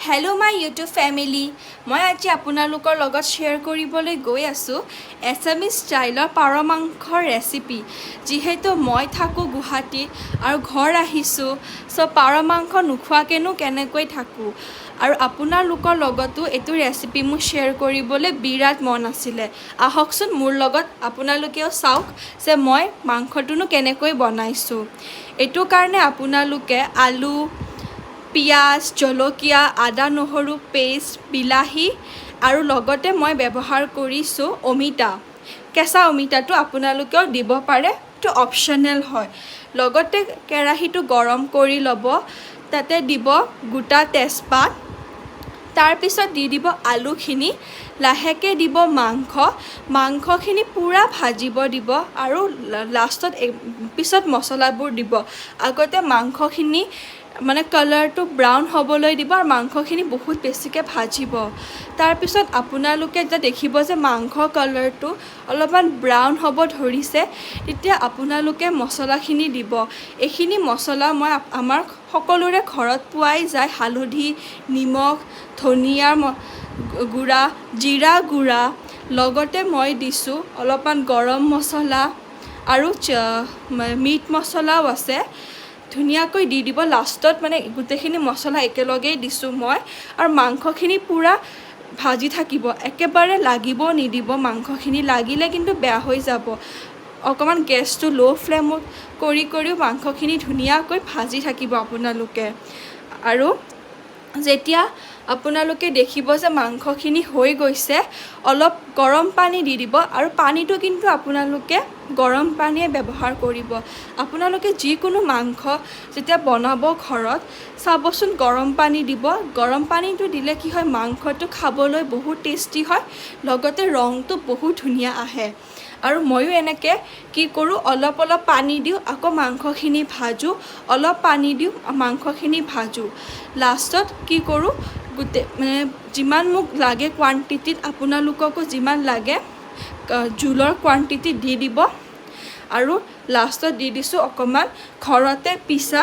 hello' my YouTube family মই আজি আপোনালোকৰ লগত শ্বেয়াৰ কৰিবলৈ গৈ আছোঁ এছামিজ ষ্টাইলৰ পাৰ মাংসৰ ৰেচিপি যিহেতু মই থাকোঁ গুৱাহাটীত আৰু ঘৰ আহিছোঁ পাৰ মাংস নোখোৱাকেনো কেনেকৈ থাকোঁ আৰু আপোনালোকৰ লগতো এইটো ৰেচিপি মোৰ শ্বেয়াৰ কৰিবলৈ বিৰাট মন আছিলে আহকচোন মোৰ লগত আপোনালোকেও চাওক যে মই মাংসটোনো কেনেকৈ বনাইছোঁ এইটো কাৰণে আপোনালোকে আলু পিঁয়াজ জলকীয়া আদা নহৰু পেষ্ট বিলাহী আৰু লগতে মই ব্যৱহাৰ কৰিছোঁ অমিতা কেঁচা অমিতাটো আপোনালোকেও দিব পাৰে এইটো অপশ্যনেল হয় লগতে কেৰাহীটো গৰম কৰি ল'ব তাতে দিব গোটা তেজপাত তাৰপিছত দি দিব আলুখিনি লাহেকৈ দিব মাংসখিনি পূৰা ভাজিব দিব আৰু লাষ্টত পিছত মছলাবোৰ দিব আগতে মাংসখিনি মানে কালাৰটো ব্ৰাউন হ'বলৈ দিব আৰু মাংসখিনি বহুত বেছিকৈ ভাজিব তাৰপিছত আপোনালোকে যেতিয়া দেখিব যে মাংস কালাৰটো অলপমান ব্ৰাউন হ'ব ধৰিছে তেতিয়া আপোনালোকে মছলাখিনি দিব এইখিনি মছলা মই আমাৰ সকলোৰে ঘৰত পোৱাই যায় হালধি নিমখ ধনিয়াৰ গুড়া জিৰা গুড়া লগতে মই দিছোঁ অলপমান গৰম মছলা আৰু মিট মছলাও আছে ধুনীয়াকৈ দি দিব লাষ্টত মানে গোটেইখিনি মছলা একেলগেই দিছোঁ মই আৰু মাংসখিনি পূৰা ভাজি থাকিব একেবাৰে লাগিব নিদিব মাংসখিনি লাগিলে কিন্তু বেয়া হৈ যাব অকণমান গেছটো ল' ফ্লেমত কৰিও মাংসখিনি ধুনীয়াকৈ ভাজি থাকিব আপোনালোকে আৰু যেতিয়া আপোনালোকে দেখিব যে মাংসখিনি হৈ গৈছে অলপ গৰম পানী দি দিব আৰু পানীটো কিন্তু আপোনালোকে গৰম পানীয়ে ব্যৱহাৰ কৰিব আপোনালোকে যিকোনো মাংস যেতিয়া বনাব ঘৰত চাবচোন গৰম পানী দিব গৰম পানীটো দিলে কি হয় মাংসটো খাবলৈ বহুত টেষ্টি হয় লগতে ৰংটো বহুত ধুনীয়া আহে আৰু ময়ো এনেকৈ কি কৰোঁ অলপ পানী দিওঁ আকৌ মাংসখিনি ভাজোঁ অলপ পানী দিওঁ মাংসখিনি ভাজোঁ লাষ্টত কি কৰোঁ মানে যিমান মোক লাগে কোৱান্টিটিত আপোনালোককো যিমান লাগে জোলৰ কোৱান্টিটি দি দিব আৰু লাষ্টত দি দিছোঁ অকণমান ঘৰতে পিছা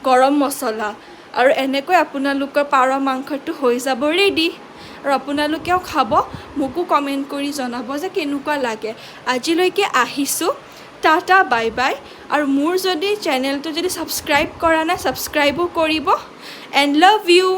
গৰম মছলা আৰু এনেকৈ আপোনালোকৰ পাৰ মাংসটো হৈ যাব ৰেডি আৰু আপোনালোকেও খাব মোকো কমেণ্ট কৰি জনাব যে কেনেকুৱা লাগে আজিলৈকে আহিছোঁ টাটা বাই বাই আৰু মোৰ যদি চেনেলটো যদি ছাবস্ক্ৰাইব কৰা নাই ছাবস্ক্ৰাইবো কৰিব এণ্ড লাভ ইউ